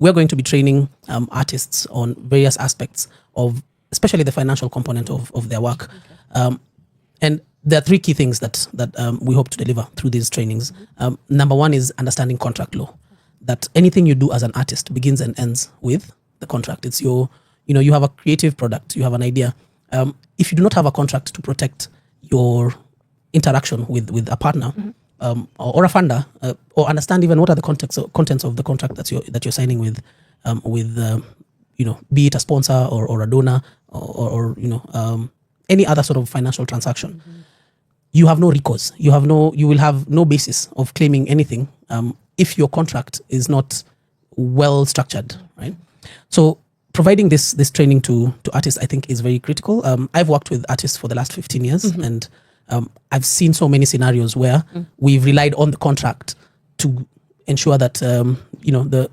we're going to be training artists on various aspects of, especially the financial component of their work. And there are three key things that we hope to deliver through these trainings. Number one is understanding contract law, that anything you do as an artist begins and ends with the contract. It's your, you have a creative product, you have an idea. If you do not have a contract to protect your interaction with a partner or a funder, or understand even what are the contents of the contract that you're signing with be it a sponsor or a donor or any other sort of financial transaction, you have no recourse. You will have no basis of claiming anything if your contract is not well structured, right? So providing this training to artists, I think, is very critical. I've worked with artists for the last 15 years, and I've seen so many scenarios where we've relied on the contract to ensure that the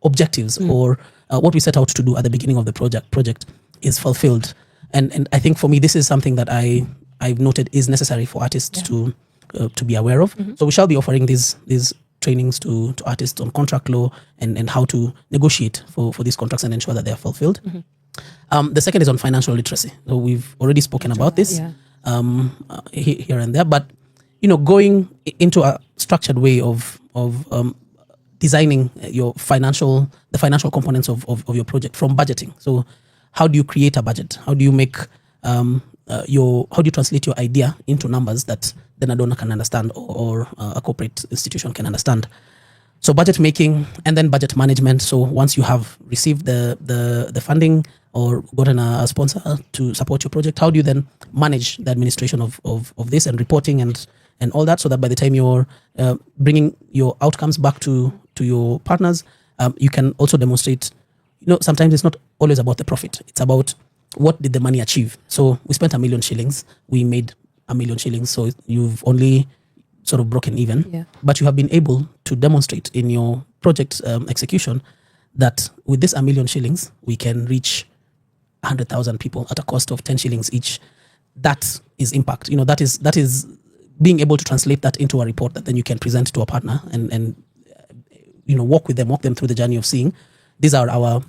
objectives or what we set out to do at the beginning of the project is fulfilled. And I think for me, this is something that I've noted is necessary for artists to be aware of. So we shall be offering these trainings to artists on contract law and how to negotiate for these contracts and ensure that they are fulfilled. The second is on financial literacy. So we've already spoken about this here and there, but going into a structured way of designing the financial components of your project, from budgeting. So how do you create a budget? How do you make how do you translate your idea into numbers that then a donor can understand or a corporate institution can understand? So budget making and then budget management. So once you have received the funding or gotten a sponsor to support your project, how do you then manage the administration of this and reporting and all that, so that by the time you're bringing your outcomes back to your partners, you can also demonstrate, sometimes it's not always about the profit. It's about what did the money achieve. So we spent 1 million shillings, we made 1 million shillings. So you've only sort of broken even, but you have been able to demonstrate in your project execution that with this 1 million shillings, we can reach 100,000 people at a cost of 10 shillings each. That is impact. That is being able to translate that into a report that then you can present to a partner and walk them through the journey of seeing these are our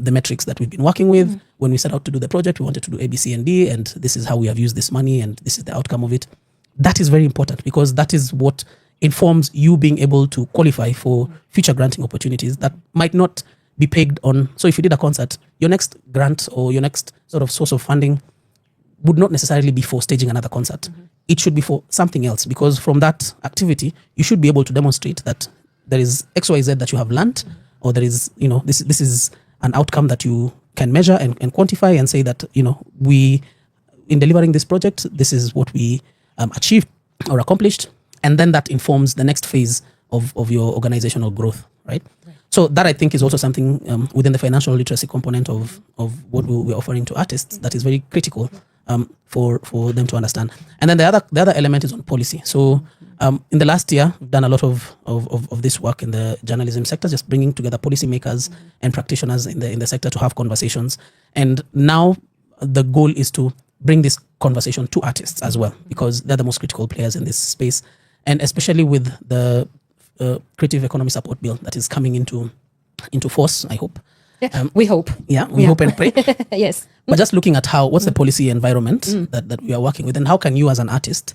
the metrics that we've been working with. When we set out to do the project, we wanted to do A, B, C, and D, and this is how we have used this money, and this is the outcome of it. That is very important, because that is what informs you being able to qualify for future granting opportunities that might not be pegged on. So if you did a concert, your next grant or your next sort of source of funding would not necessarily be for staging another concert. It should be for something else, because from that activity, you should be able to demonstrate that there is X, Y, Z that you have learned, or there is, this is an outcome that you can measure and quantify and say that, we, in delivering this project, this is what we achieved or accomplished. And then that informs the next phase of your organizational growth, right? So that, I think, is also something within the financial literacy component of what we're offering to artists that is very critical for them to understand. And then the other element is on policy. So in the last year, we've done a lot of this work in the journalism sector, just bringing together policymakers and practitioners in the sector to have conversations. And now the goal is to bring this conversation to artists as well, because they're the most critical players in this space. And especially with the Creative Economy Support Bill that is coming into force, I hope. We hope. We hope and pray. Yes. But just looking at what's the policy environment that we are working with, and how can you as an artist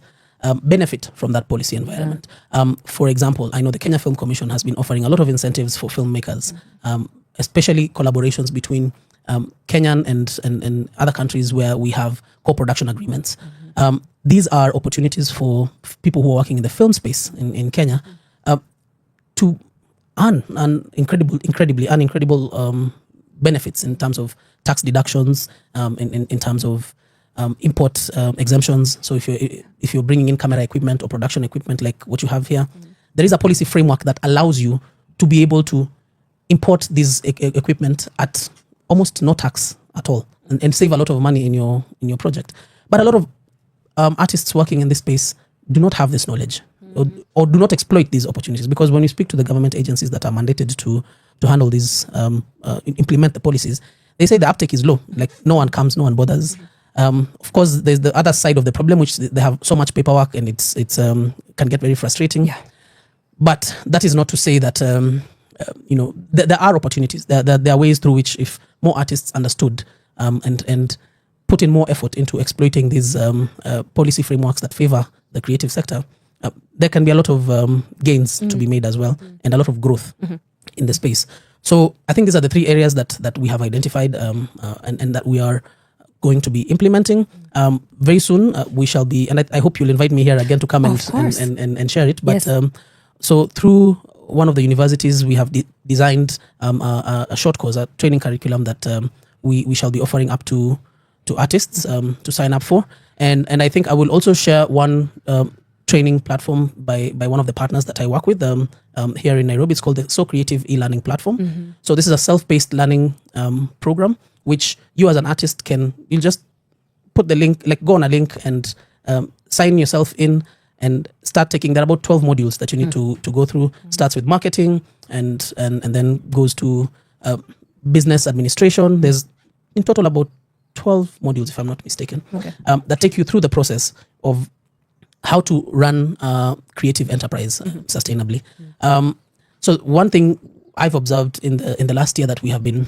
benefit from that policy environment? For example, I know the Kenya Film Commission has been offering a lot of incentives for filmmakers, especially collaborations between Kenyan and other countries where we have co-production agreements. These are opportunities for people who are working in the film space in Kenya to earn incredible benefits in terms of tax deductions, in terms of import exemptions. So if you're bringing in camera equipment or production equipment like what you have here, there is a policy framework that allows you to be able to import this equipment at almost no tax at all and save a lot of money in your project. But a lot of artists working in this space do not have this knowledge or do not exploit these opportunities, because when you speak to the government agencies that are mandated to handle these, implement the policies, they say the uptake is low. Like no one comes, no one bothers. Of course, there's the other side of the problem, which they have so much paperwork and it's can get very frustrating. Yeah. But that is not to say that there are opportunities. There are ways through which, if more artists understood and put in more effort into exploiting these policy frameworks that favor the creative sector, there can be a lot of gains to be made as well, and a lot of growth in the space. So I think these are the 3 areas that we have identified and that we are going to be implementing. Very soon we shall be, and I hope you'll invite me here again to come and share it. But Yes. So through one of the universities, we have designed a short course, a training curriculum that we shall be offering up to artists to sign up for. And I think I will also share one training platform by one of the partners that I work with here in Nairobi. It's called the So Creative e-learning platform. So this is a self-paced learning program, which you as an artist you'll just put the link, like go on a link and sign yourself in and start taking. There are about 12 modules that you need to go through. Starts with marketing and then goes to business administration. There's in total about 12 modules, if I'm not mistaken, that take you through the process of how to run a creative enterprise sustainably. So one thing I've observed in the last year that we have been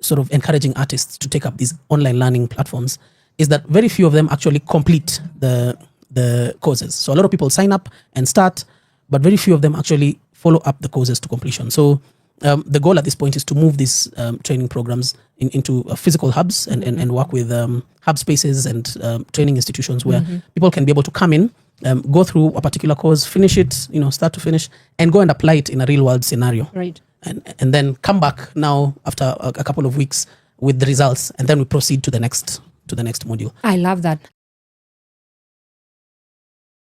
sort of encouraging artists to take up these online learning platforms is that very few of them actually complete the courses. So a lot of people sign up and start, but very few of them actually follow up the courses to completion. So the goal at this point is to move these training programs into physical hubs and work with hub spaces and training institutions where people can be able to come in, go through a particular course, finish it, start to finish, and go and apply it in a real world scenario. Right. And then come back now after a couple of weeks with the results, and then we proceed to the next module. I love that.